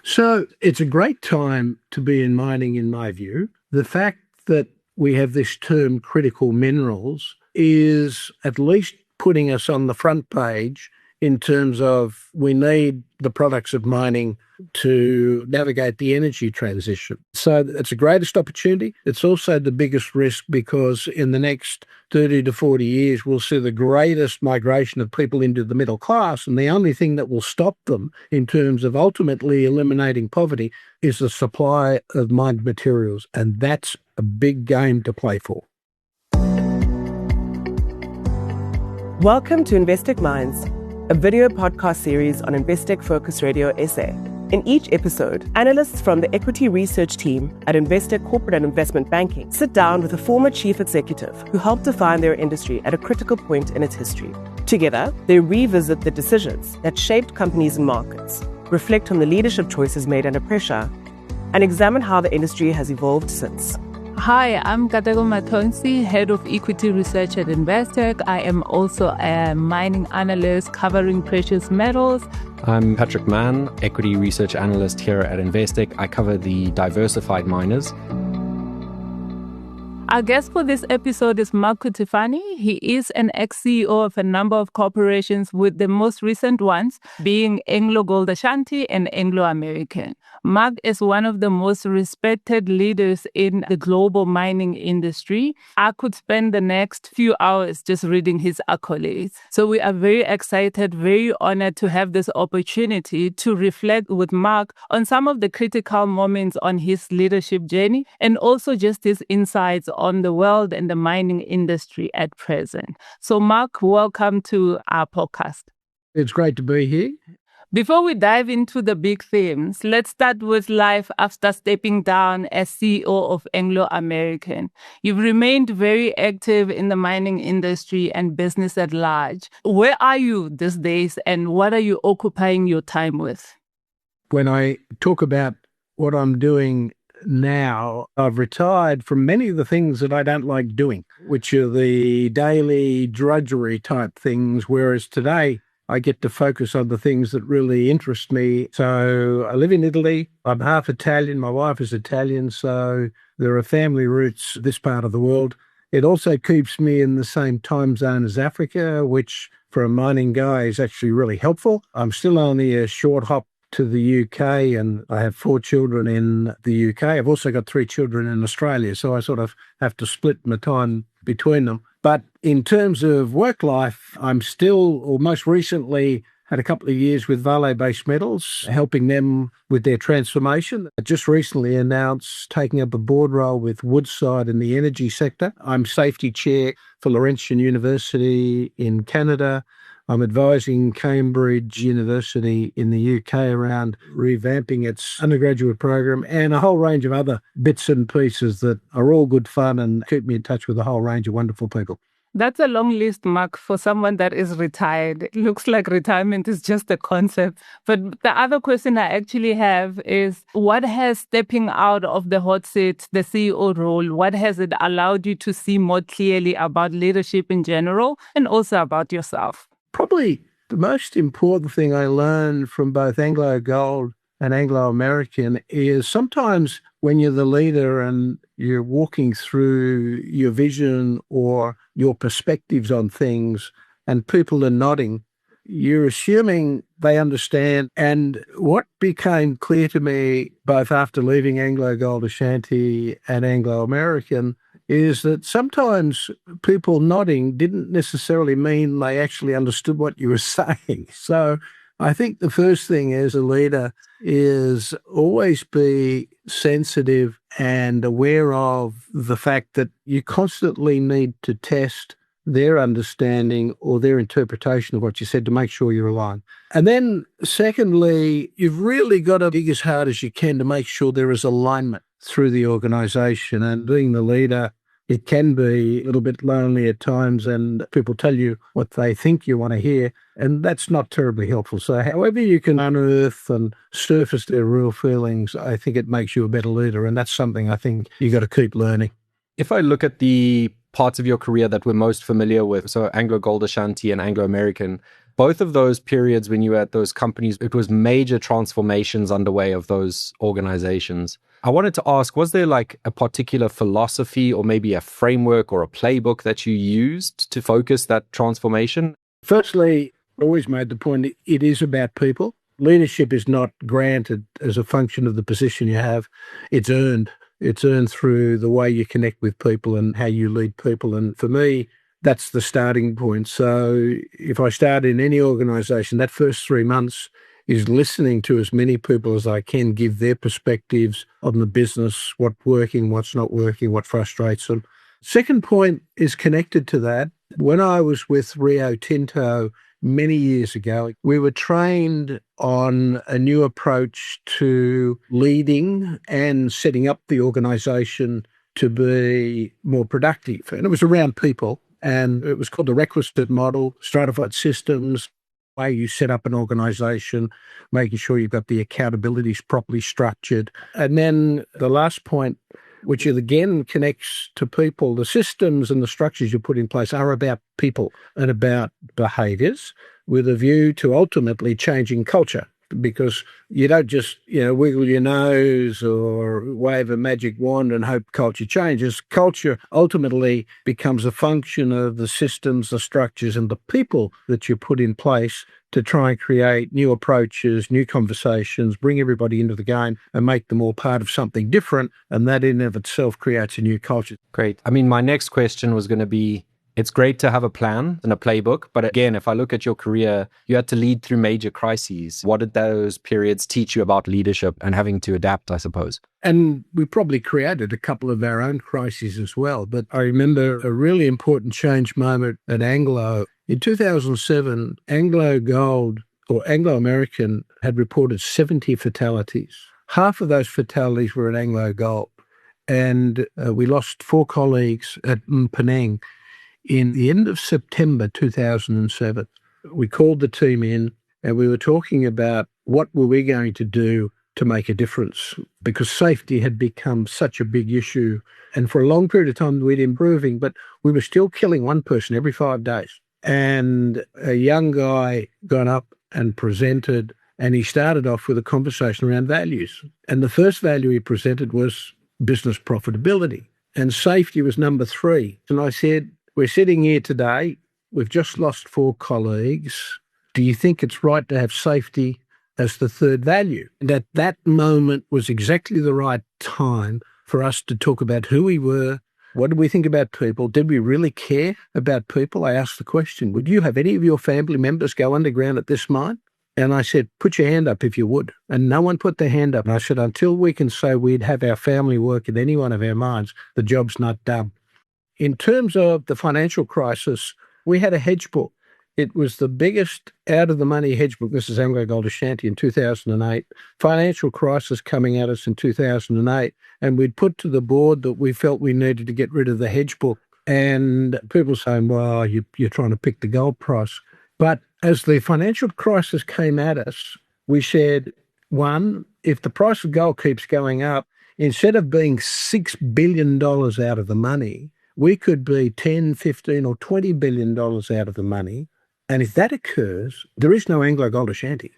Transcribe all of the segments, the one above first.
So it's a great time to be in mining, in my view. The fact that we have this term critical minerals is at least putting us on the front page in terms of we need the products of mining to navigate the energy transition. So it's the greatest opportunity. It's also the biggest risk because in the next 30 to 40 years, we'll see the greatest migration of people into the middle class. And the only thing that will stop them in terms of ultimately eliminating poverty is the supply of mined materials. And that's a big game to play for. Welcome to Investec Minds, a video podcast series on Investec Focus Radio SA. In each episode, analysts from the equity research team at Investec Corporate and Investment Banking sit down with a former chief executive who helped define their industry at a critical point in its history. Together, they revisit the decisions that shaped companies and markets, reflect on the leadership choices made under pressure, and examine how the industry has evolved since. Hi, I'm Nkateko Mathonsi, Head of Equity Research at Investec. I am also a mining analyst covering precious metals. I'm Patrick Mann, Equity Research Analyst here at Investec. I cover the diversified miners. Our guest for this episode is Mark Cutifani. He is an ex-CEO of a number of corporations, with the most recent ones being AngloGold Ashanti and Anglo-American. Mark is one of the most respected leaders in the global mining industry. I could spend the next few hours just reading his accolades. So we are very excited, very honored to have this opportunity to reflect with Mark on some of the critical moments on his leadership journey and also just his insights on the world and the mining industry at present. So Mark, welcome to our podcast. It's great to be here. Before we dive into the big themes, let's start with life after stepping down as CEO of Anglo-American. You've remained very active in the mining industry and business at large. Where are you these days and what are you occupying your time with? When I talk about what I'm doing now, I've retired from many of the things that I don't like doing, which are the daily drudgery type things, whereas today I get to focus on the things that really interest me. So I live in Italy. I'm half Italian. My wife is Italian, so there are family roots this part of the world. It also keeps me in the same time zone as Africa, which for a mining guy is actually really helpful. I'm still only a short hop to the UK, and I have 4 children in the UK. I've also got 3 children in Australia, so I sort of have to split my time between them. But in terms of work life, I'm still, or most recently, had a couple of years with Vale Base Metals, helping them with their transformation. I just recently announced taking up a board role with Woodside in the energy sector. I'm safety chair for Laurentian University in Canada. I'm advising Cambridge University in the UK around revamping its undergraduate program and a whole range of other bits and pieces that are all good fun and keep me in touch with a whole range of wonderful people. That's a long list, Mark, for someone that is retired. It looks like retirement is just a concept. But the other question I actually have is, what has stepping out of the hot seat, the CEO role, what has it allowed you to see more clearly about leadership in general and also about yourself? Probably the most important thing I learned from both AngloGold and Anglo-American is sometimes when you're the leader and you're walking through your vision or your perspectives on things and people are nodding, you're assuming they understand. And what became clear to me, both after leaving AngloGold Ashanti and Anglo-American, is that sometimes people nodding didn't necessarily mean they actually understood what you were saying. So I think the first thing as a leader is always be sensitive and aware of the fact that you constantly need to test their understanding or their interpretation of what you said to make sure you're aligned. And then secondly, you've really got to dig as hard as you can to make sure there is alignment through the organisation. And being the leader, it can be a little bit lonely at times and people tell you what they think you want to hear, and that's not terribly helpful. So however you can unearth and surface their real feelings, I think it makes you a better leader, and that's something I think you got to keep learning. If I look at the parts of your career that we're most familiar with, so AngloGold Ashanti and Anglo-American, both of those periods when you were at those companies, it was major transformations underway of those organizations. I wanted to ask, was there like a particular philosophy or maybe a framework or a playbook that you used to focus that transformation? Firstly, I always made the point it is about people. Leadership is not granted as a function of the position you have. It's earned. It's earned through the way you connect with people and how you lead people. And for me, that's the starting point. So if I start in any organisation, that first 3 months is listening to as many people as I can, give their perspectives on the business, what's working, what's not working, what frustrates them. Second point is connected to that. When I was with Rio Tinto many years ago, we were trained on a new approach to leading and setting up the organisation to be more productive. And it was around people, and it was called the requisite model, stratified systems, way you set up an organisation, making sure you've got the accountabilities properly structured. And then the last point, which again connects to people, the systems and the structures you put in place are about people and about behaviours with a view to ultimately changing culture. Because you don't just, wiggle your nose or wave a magic wand and hope culture changes. Culture ultimately becomes a function of the systems, the structures, and the people that you put in place to try and create new approaches, new conversations, bring everybody into the game and make them all part of something different. And that in and of itself creates a new culture. Great. I mean, my next question was going to be, it's great to have a plan and a playbook. But again, if I look at your career, you had to lead through major crises. What did those periods teach you about leadership and having to adapt, I suppose? And we probably created a couple of our own crises as well. But I remember a really important change moment at Anglo. In 2007, AngloGold or Anglo-American had reported 70 fatalities. Half of those fatalities were at AngloGold. And we lost 4 colleagues at Penang. In the end of September 2007, we called the team in and we were talking about what were we going to do to make a difference, because safety had become such a big issue. And for a long period of time, we'd improving, but we were still killing one person every 5 days. And a young guy got up and presented, and he started off with a conversation around values. And the first value he presented was business profitability, and safety was number 3. And I said, we're sitting here today, we've just lost 4 colleagues. Do you think it's right to have safety as the third value? And at that moment was exactly the right time for us to talk about who we were. What did we think about people? Did we really care about people? I asked the question, would you have any of your family members go underground at this mine? And I said, put your hand up if you would. And no one put their hand up. And I said, until we can say we'd have our family work at any one of our mines, the job's not done. In terms of the financial crisis, we had a hedge book. It was the biggest out-of-the-money hedge book. This is AngloGold Ashanti in 2008. Financial crisis coming at us in 2008. And we'd put to the board that we felt we needed to get rid of the hedge book. And people saying, well, you're trying to pick the gold price. But as the financial crisis came at us, we said, one, if the price of gold keeps going up, instead of being $6 billion out of the money, we could be 10, 15 or $20 billion out of the money. And if that occurs, there is no AngloGold Ashanti.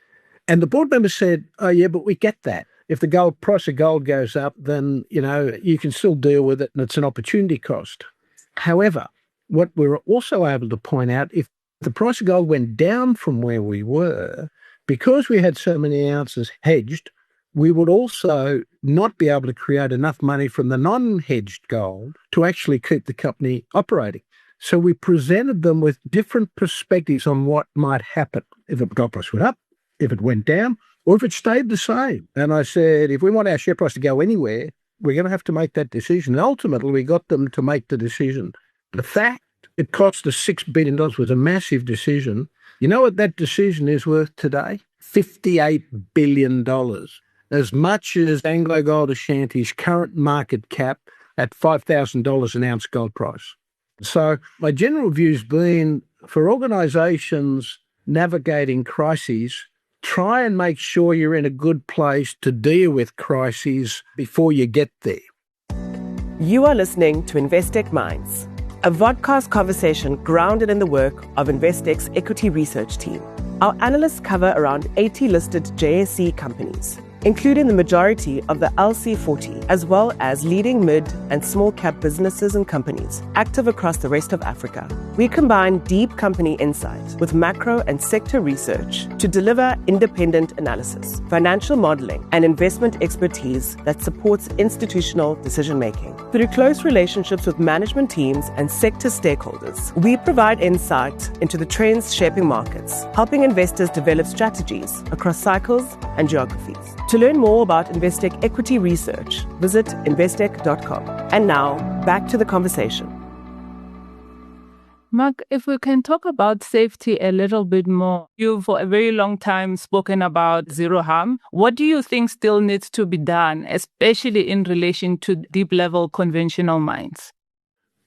And the board members said, oh, yeah, but we get that. If the price of gold goes up, then, you can still deal with it and it's an opportunity cost. However, what we're also able to point out, if the price of gold went down from where we were, because we had so many ounces hedged, we would also not be able to create enough money from the non-hedged gold to actually keep the company operating. So we presented them with different perspectives on what might happen if the gold price went up, if it went down, or if it stayed the same. And I said, if we want our share price to go anywhere, we're going to have to make that decision. And ultimately, we got them to make the decision. The fact it cost us $6 billion was a massive decision. You know what that decision is worth today? $58 billion. As much as AngloGold Ashanti's current market cap at $5,000 an ounce gold price. So my general view's been, for organisations navigating crises, try and make sure you're in a good place to deal with crises before you get there. You are listening to Investec Minds, a vodcast conversation grounded in the work of Investec's equity research team. Our analysts cover around 80 listed JSE companies, including the majority of the LC40, as well as leading mid and small cap businesses and companies active across the rest of Africa. We combine deep company insight with macro and sector research to deliver independent analysis, financial modeling, and investment expertise that supports institutional decision-making. Through close relationships with management teams and sector stakeholders, we provide insight into the trends shaping markets, helping investors develop strategies across cycles and geographies. To learn more about Investec Equity Research, visit investec.com. And now, back to the conversation. Mark, if we can talk about safety a little bit more. You've for a very long time spoken about zero harm. What do you think still needs to be done, especially in relation to deep-level conventional mines?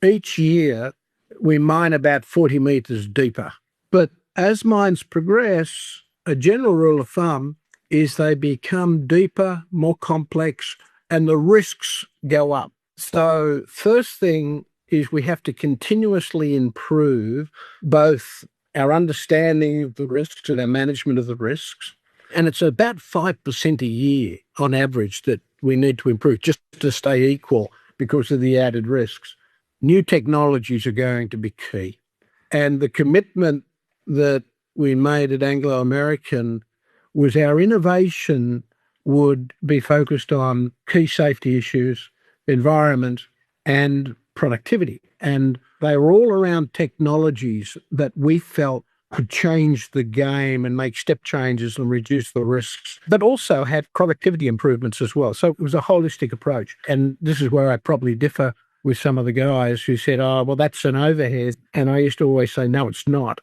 Each year, we mine about 40 metres deeper. But as mines progress, a general rule of thumb is they become deeper, more complex, and the risks go up. So first thing is we have to continuously improve both our understanding of the risks and our management of the risks. And it's about 5% a year on average that we need to improve just to stay equal because of the added risks. New technologies are going to be key. And the commitment that we made at Anglo American was our innovation would be focused on key safety issues, environment, and productivity. And they were all around technologies that we felt could change the game and make step changes and reduce the risks, but also had productivity improvements as well. So it was a holistic approach. And this is where I probably differ with some of the guys who said, oh, well, that's an overhead. And I used to always say, no, it's not.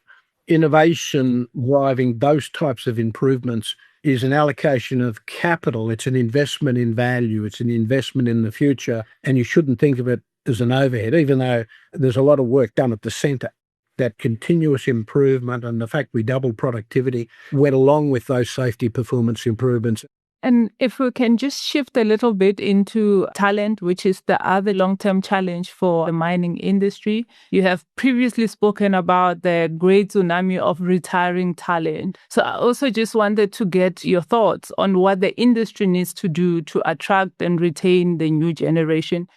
Innovation driving those types of improvements is an allocation of capital. It's an investment in value. It's an investment in the future. And you shouldn't think of it as an overhead, even though there's a lot of work done at the centre. That continuous improvement and the fact we doubled productivity went along with those safety performance improvements. And if we can just shift a little bit into talent, which is the other long-term challenge for the mining industry. You have previously spoken about the great tsunami of retiring talent. So I also just wanted to get your thoughts on what the industry needs to do to attract and retain the new generation.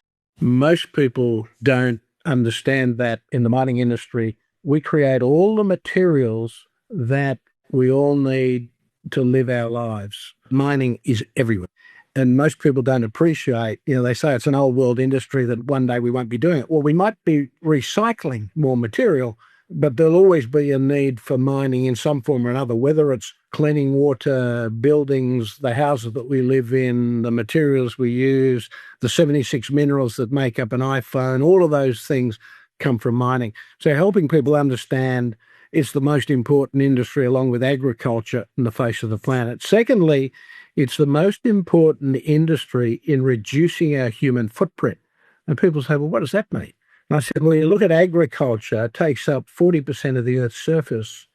Most people don't understand that in the mining industry, we create all the materials that we all need to live our lives. Mining is everywhere. And most people don't appreciate, they say it's an old world industry that one day we won't be doing it. Well, we might be recycling more material, but there'll always be a need for mining in some form or another, whether it's cleaning water, buildings, the houses that we live in, the materials we use, the 76 minerals that make up an iPhone, all of those things come from mining. So helping people understand it's the most important industry along with agriculture on the face of the planet. Secondly, it's the most important industry in reducing our human footprint. And people say, well, what does that mean? And I said, well, you look at agriculture, it takes up 40% of the Earth's surface.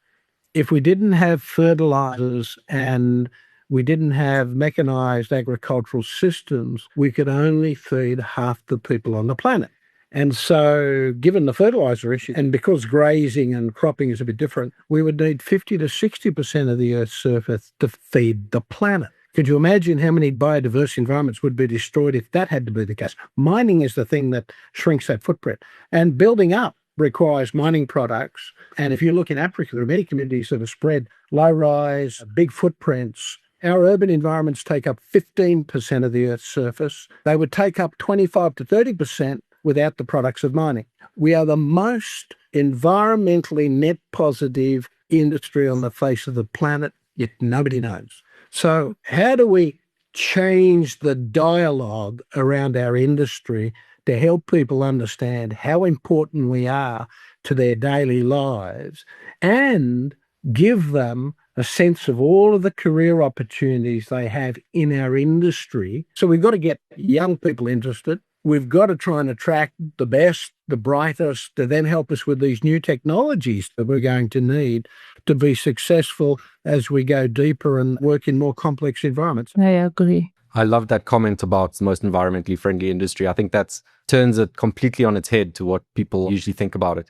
If we didn't have fertilizers and we didn't have mechanized agricultural systems, we could only feed half the people on the planet. And so given the fertilizer issue, and because grazing and cropping is a bit different, we would need 50 to 60% of the Earth's surface to feed the planet. Could you imagine how many biodiverse environments would be destroyed if that had to be the case? Mining is the thing that shrinks that footprint. And building up requires mining products. And if you look in Africa, there are many communities that are spread low-rise, big footprints. Our urban environments take up 15% of the Earth's surface. They would take up 25 to 30% without the products of mining. We are the most environmentally net positive industry on the face of the planet, yet nobody knows. So how do we change the dialogue around our industry to help people understand how important we are to their daily lives and give them a sense of all of the career opportunities they have in our industry? So we've got to get young people interested. We've got to try and attract the best, the brightest, to then help us with these new technologies that we're going to need to be successful as we go deeper and work in more complex environments. I agree. I love that comment about the most environmentally friendly industry. I think that turns it completely on its head to what people usually think about it.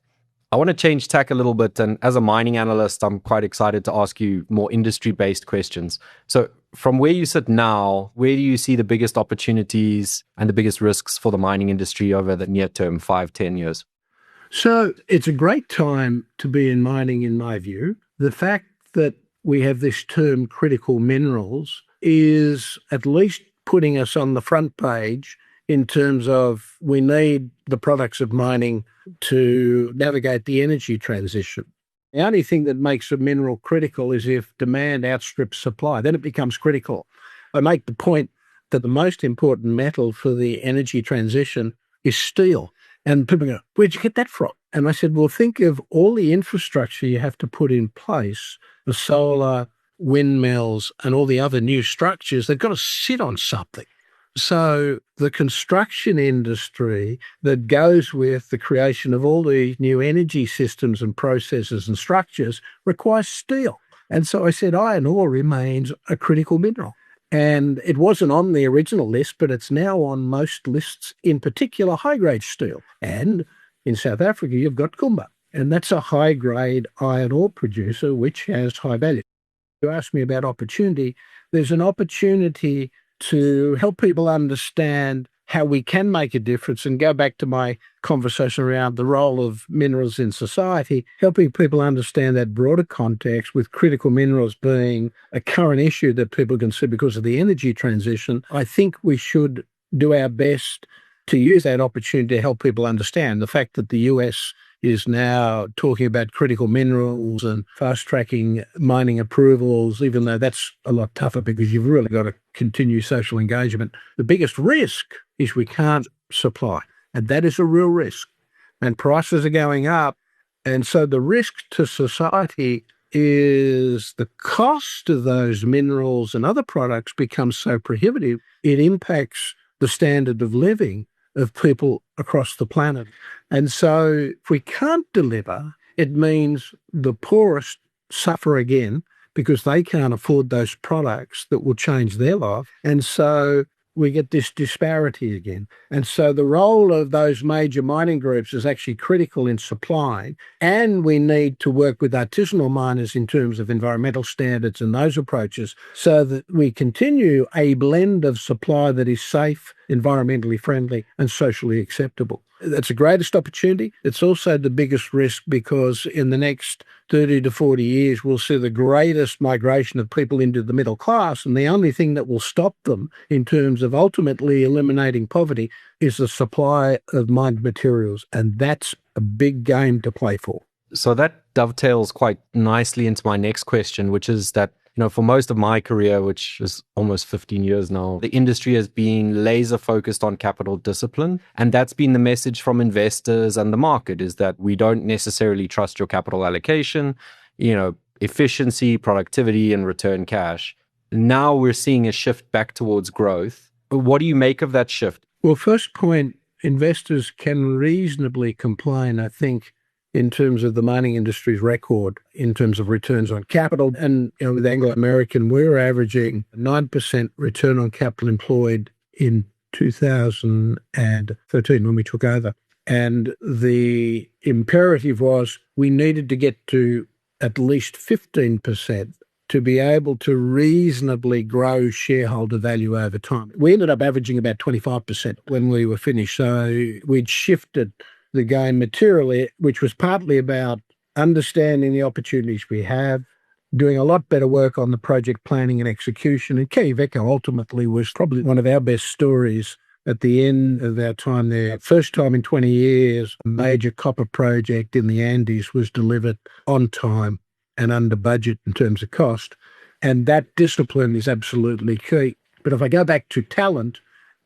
I want to change tack a little bit. And as a mining analyst, I'm quite excited to ask you more industry-based questions. So from where you sit now, where do you see the biggest opportunities and the biggest risks for the mining industry over the near term, 5-10 years? So it's a great time to be in mining, in my view. The fact that we have this term critical minerals is at least putting us on the front page in terms of we need the products of mining to navigate the energy transition. The only thing that makes a mineral critical is if demand outstrips supply. Then it becomes critical. I make the point that the most important metal for the energy transition is steel. And people go, where'd you get that from? And I said, well, think of all the infrastructure you have to put in place, the solar, windmills, and all the other new structures. They've got to sit on something. So the construction industry that goes with the creation of all the new energy systems and processes and structures requires steel. And so I said, iron ore remains a critical mineral. And it wasn't on the original list, but it's now on most lists, in particular high-grade steel. And in South Africa, you've got Kumba, and that's a high-grade iron ore producer, which has high value. You asked me about opportunity. There's an opportunity to help people understand how we can make a difference and go back to my conversation around the role of minerals in society, helping people understand that broader context with critical minerals being a current issue that people can see because of the energy transition. I think we should do our best to use that opportunity to help people understand the fact that the US is now talking about critical minerals and fast-tracking mining approvals, even though that's a lot tougher because you've really got to continue social engagement. The biggest risk is we can't supply, and that is a real risk. And prices are going up, and so the risk to society is the cost of those minerals and other products becomes so prohibitive, it impacts the standard of living of people across the planet. And so if we can't deliver, it means the poorest suffer again because they can't afford those products that will change their life. And so we get this disparity again. And so the role of those major mining groups is actually critical in supplying. And we need to work with artisanal miners in terms of environmental standards and those approaches so that we continue a blend of supply that is safe, environmentally friendly, and socially acceptable. That's the greatest opportunity. It's also the biggest risk because in the next 30 to 40 years, we'll see the greatest migration of people into the middle class. And the only thing that will stop them in terms of ultimately eliminating poverty is the supply of mined materials. And that's a big game to play for. So that dovetails quite nicely into my next question, which is that for most of my career, which is almost 15 years now, the industry has been laser focused on capital discipline. And that's been the message from investors and the market is that we don't necessarily trust your capital allocation, efficiency, productivity, and return cash. Now we're seeing a shift back towards growth. What do you make of that shift? Well, first point, investors can reasonably complain, I think, in terms of the mining industry's record, in terms of returns on capital. And with Anglo American, we're averaging 9% return on capital employed in 2013 when we took over. And the imperative was we needed to get to at least 15% to be able to reasonably grow shareholder value over time. We ended up averaging about 25% when we were finished. So we'd shifted the game materially, which was partly about understanding the opportunities we have, doing a lot better work on the project planning and execution. And Nkateko ultimately was probably one of our best stories at the end of our time there. First time in 20 years, a major copper project in the Andes was delivered on time and under budget in terms of cost. And that discipline is absolutely key. But if I go back to talent,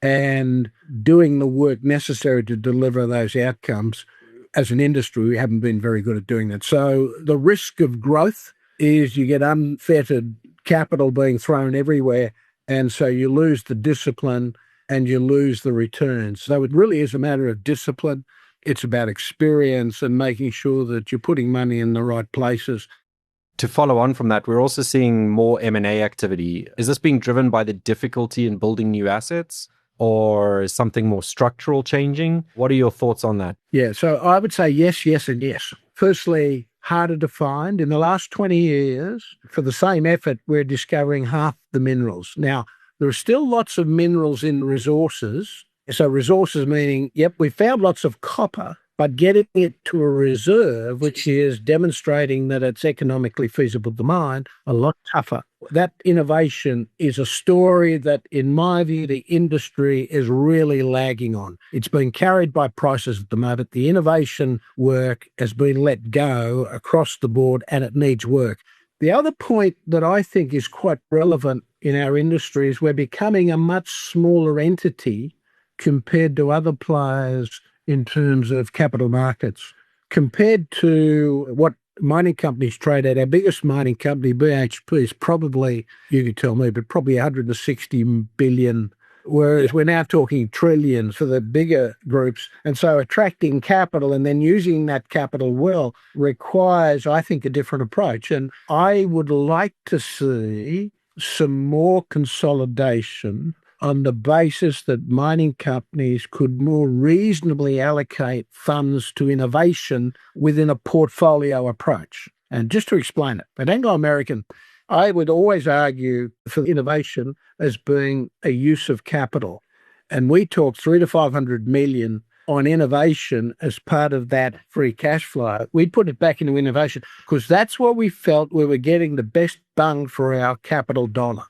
and doing the work necessary to deliver those outcomes, as an industry, we haven't been very good at doing that. So the risk of growth is you get unfettered capital being thrown everywhere, and so you lose the discipline and you lose the returns. So it really is a matter of discipline. It's about experience and making sure that you're putting money in the right places. To follow on from that, we're also seeing more M&A activity. Is this being driven by the difficulty in building new assets? Or is something more structural changing? What are your thoughts on that? Yeah, so I would say yes, yes, and yes. firstly, harder to find. In the last 20 years, for the same effort, we're discovering half the minerals. Now, there are still lots of minerals in resources. So resources meaning, yep, we found lots of copper, but getting it to a reserve, which is demonstrating that it's economically feasible to mine, a lot tougher. That innovation is a story that, in my view, the industry is really lagging on. It's been carried by prices at the moment. The innovation work has been let go across the board, and it needs work. The other point that I think is quite relevant in our industry is we're becoming a much smaller entity compared to other players in terms of capital markets. Compared to what mining companies trade at, our biggest mining company, BHP, is probably, you can tell me, but probably 160 billion, whereas we're now talking trillions for the bigger groups. And so attracting capital and then using that capital well requires, I think, a different approach. And I would like to see some more consolidation on the basis that mining companies could more reasonably allocate funds to innovation within a portfolio approach. And just to explain it, at Anglo American, I would always argue for innovation as being a use of capital. And we talk 300 to 500 million on innovation as part of that free cash flow. We'd put it back into innovation because that's what we felt we were getting the best bang for our capital dollar.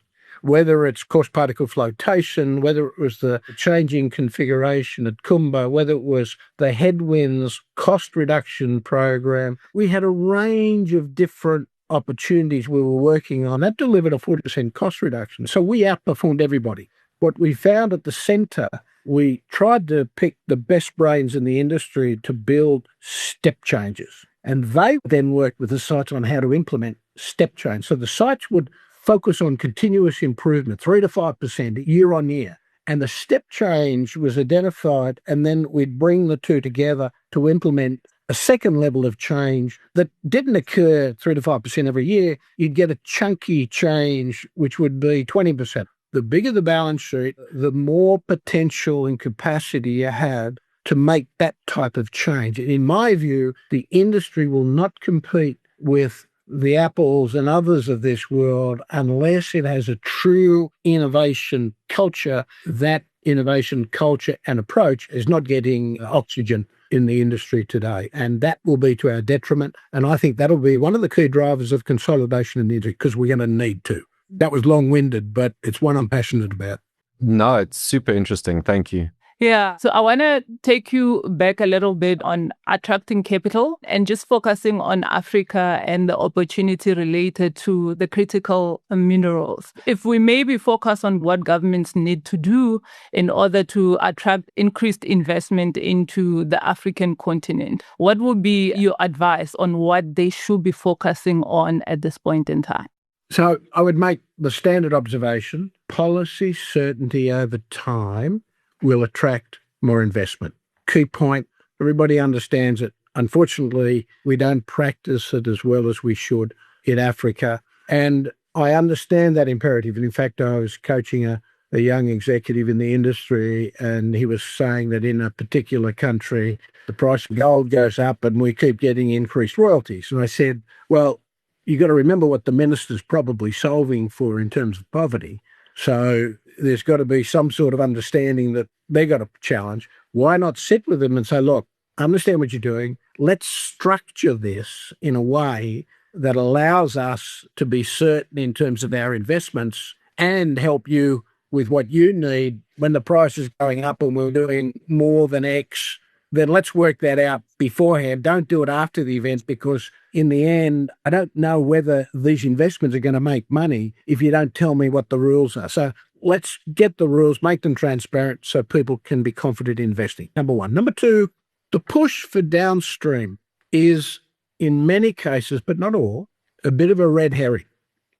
Whether it's coarse particle flotation, whether it was the changing configuration at Kumba, whether it was the headwinds cost reduction program, we had a range of different opportunities we were working on that delivered a 40% cost reduction. So we outperformed everybody. What we found at the centre, we tried to pick the best brains in the industry to build step changes. And they then worked with the sites on how to implement step change. So the sites would focus on continuous improvement, 3 to 5% year on year. And the step change was identified, and then we'd bring the two together to implement a second level of change that didn't occur 3 to 5% every year. You'd get a chunky change, which would be 20%. The bigger the balance sheet, the more potential and capacity you had to make that type of change. In my view, the industry will not compete with the Apples and others of this world unless it has a true innovation culture. That innovation culture and approach is not getting oxygen in the industry today, and that will be to our detriment. And I think that'll be one of the key drivers of consolidation in the industry, because we're going to need to. That was long-winded, but it's one I'm passionate about. No, it's super interesting. Thank you. Yeah. So I want to take you back a little bit on attracting capital and just focusing on Africa and the opportunity related to the critical minerals. If we maybe focus on what governments need to do in order to attract increased investment into the African continent, what would be your advice on what they should be focusing on at this point in time? So I would make the standard observation: policy certainty over time will attract more investment. Key point, everybody understands it. Unfortunately, we don't practice it as well as we should in Africa. And I understand that imperative. In fact, I was coaching a young executive in the industry, and he was saying that in a particular country, the price of gold goes up and we keep getting increased royalties. And I said, well, you got to remember what the minister's probably solving for in terms of poverty. So there's got to be some sort of understanding that they got a challenge. Why not sit with them and say, look, I understand what you're doing. Let's structure this in a way that allows us to be certain in terms of our investments and help you with what you need when the price is going up and we're doing more than X. Then let's work that out beforehand. Don't do it after the event, because in the end, I don't know whether these investments are going to make money if you don't tell me what the rules are. So let's get the rules, make them transparent so people can be confident in investing. Number one. Number two, the push for downstream is, in many cases, but not all, a bit of a red herring.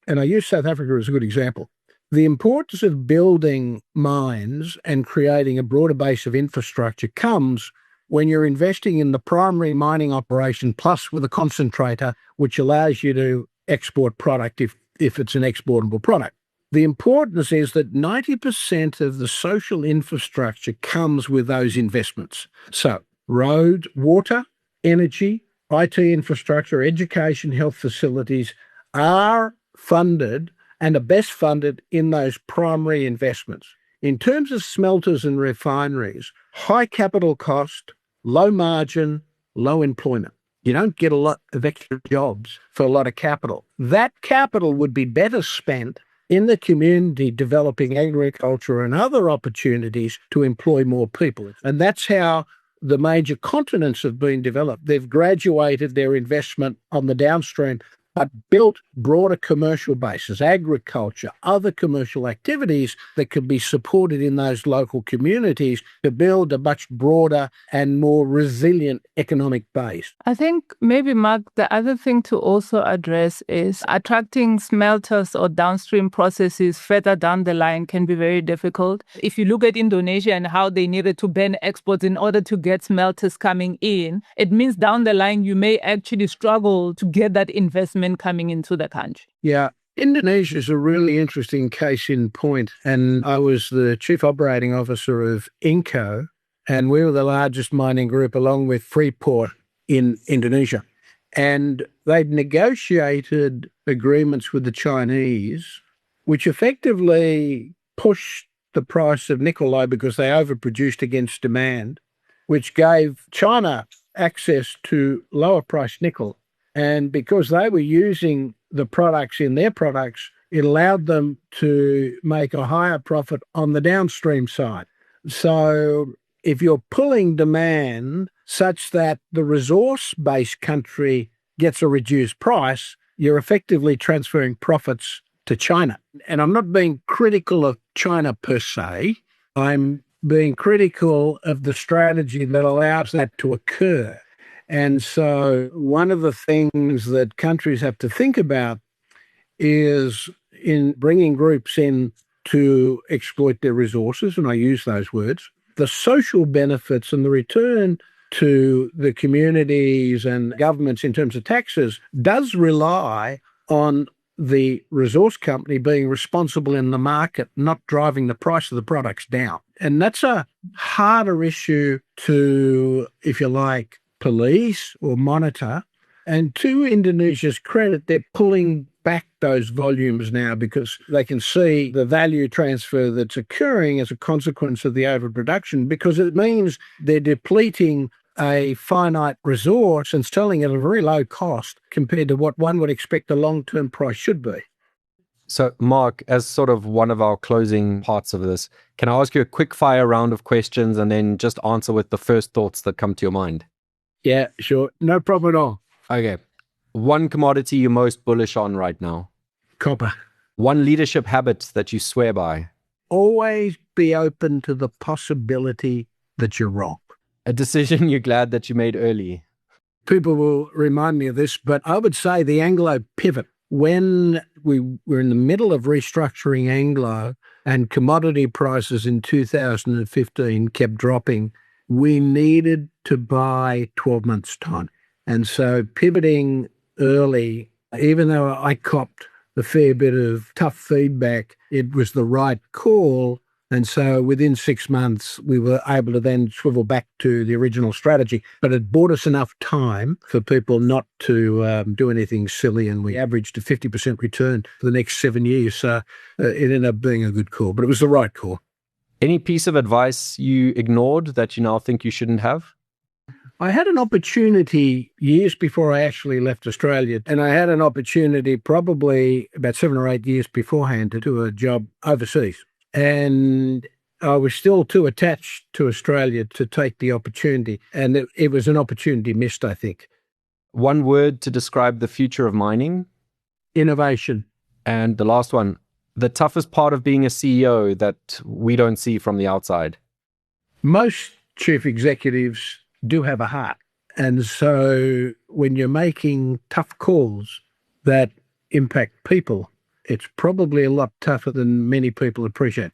And I use South Africa as a good example. The importance of building mines and creating a broader base of infrastructure comes when you're investing in the primary mining operation plus with a concentrator, which allows you to export product if it's an exportable product. The importance is that 90% of the social infrastructure comes with those investments. So roads, water, energy, IT infrastructure, education, health facilities are funded and are best funded in those primary investments. In terms of smelters and refineries, high capital cost, low margin, low employment. You don't get a lot of extra jobs for a lot of capital. That capital would be better spent in the community developing agriculture and other opportunities to employ more people. And that's how the major continents have been developed. They've graduated their investment on the downstream, but built broader commercial bases, agriculture, other commercial activities that could be supported in those local communities to build a much broader and more resilient economic base. I think maybe, Mark, the other thing to also address is attracting smelters or downstream processes further down the line can be very difficult. If you look at Indonesia and how they needed to ban exports in order to get smelters coming in, it means down the line you may actually struggle to get that investment coming into the country. Yeah. Indonesia is a really interesting case in point. And I was the chief operating officer of Inco, and we were the largest mining group along with Freeport in Indonesia. And they'd negotiated agreements with the Chinese, which effectively pushed the price of nickel low because they overproduced against demand, which gave China access to lower priced nickel. And because they were using the products in their products, it allowed them to make a higher profit on the downstream side. So if you're pulling demand such that the resource-based country gets a reduced price, you're effectively transferring profits to China. And I'm not being critical of China per se. I'm being critical of the strategy that allows that to occur. And so one of the things that countries have to think about is in bringing groups in to exploit their resources, and I use those words, the social benefits and the return to the communities and governments in terms of taxes does rely on the resource company being responsible in the market, not driving the price of the products down. And that's a harder issue to, if you like, police or monitor. And to Indonesia's credit, they're pulling back those volumes now because they can see the value transfer that's occurring as a consequence of the overproduction, because it means they're depleting a finite resource and selling at a very low cost compared to what one would expect the long-term price should be. So, Mark, as sort of one of our closing parts of this, can I ask you a quick fire round of questions and then just answer with the first thoughts that come to your mind? Yeah, sure. No problem at all. Okay. One commodity you're most bullish on right now? Copper. One leadership habit that you swear by? Always be open to the possibility that you're wrong. A decision you're glad that you made early? People will remind me of this, but I would say the Anglo pivot. When we were in the middle of restructuring Anglo and commodity prices in 2015 kept dropping, we needed to buy 12 months' time. And so pivoting early, even though I copped a fair bit of tough feedback, it was the right call. And so within 6 months, we were able to then swivel back to the original strategy. But it bought us enough time for people not to do anything silly. And we averaged a 50% return for the next 7 years. So it ended up being a good call, but it was the right call. Any piece of advice you ignored that you now think you shouldn't have? I had an opportunity years before I actually left Australia, and I had an opportunity probably about 7 or 8 years beforehand to do a job overseas. And I was still too attached to Australia to take the opportunity. And it was an opportunity missed, I think. One word to describe the future of mining? Innovation. And the last one, the toughest part of being a CEO that we don't see from the outside? Most chief executives do have a heart. And so when you're making tough calls that impact people, it's probably a lot tougher than many people appreciate.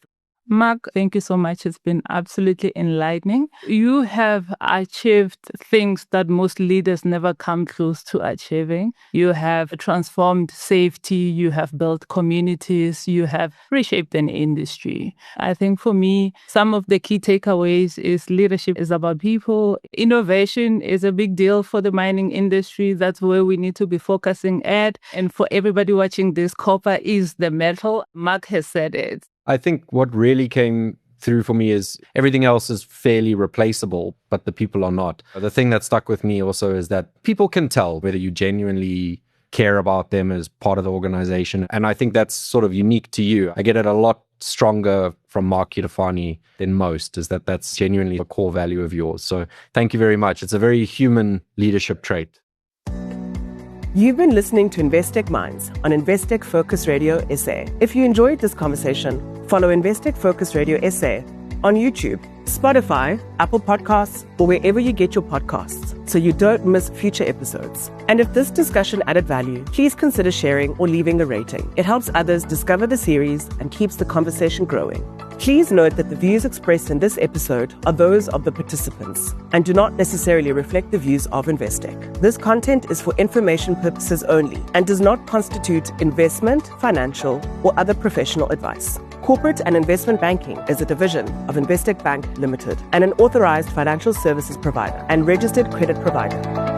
Mark, thank you so much. It's been absolutely enlightening. You have achieved things that most leaders never come close to achieving. You have transformed safety, you have built communities, you have reshaped an industry. I think for me, some of the key takeaways is leadership is about people. Innovation is a big deal for the mining industry. That's where we need to be focusing at. And for everybody watching this, copper is the metal. Mark has said it. I think what really came through for me is everything else is fairly replaceable, but the people are not. The thing that stuck with me also is that people can tell whether you genuinely care about them as part of the organization. And I think that's sort of unique to you. I get it a lot stronger from Mark Cutifani than most, is that that's genuinely a core value of yours. So thank you very much. It's a very human leadership trait. You've been listening to Investec Minds on Investec Focus Radio SA. If you enjoyed this conversation, follow Investec Focus Radio SA on YouTube, Spotify, Apple Podcasts, or wherever you get your podcasts, so you don't miss future episodes. And if this discussion added value, please consider sharing or leaving a rating. It helps others discover the series and keeps the conversation growing. Please note that the views expressed in this episode are those of the participants and do not necessarily reflect the views of Investec. This content is for information purposes only and does not constitute investment, financial, or other professional advice. Corporate and Investment Banking is a division of Investec Bank Limited and an authorized financial services provider and registered credit provider.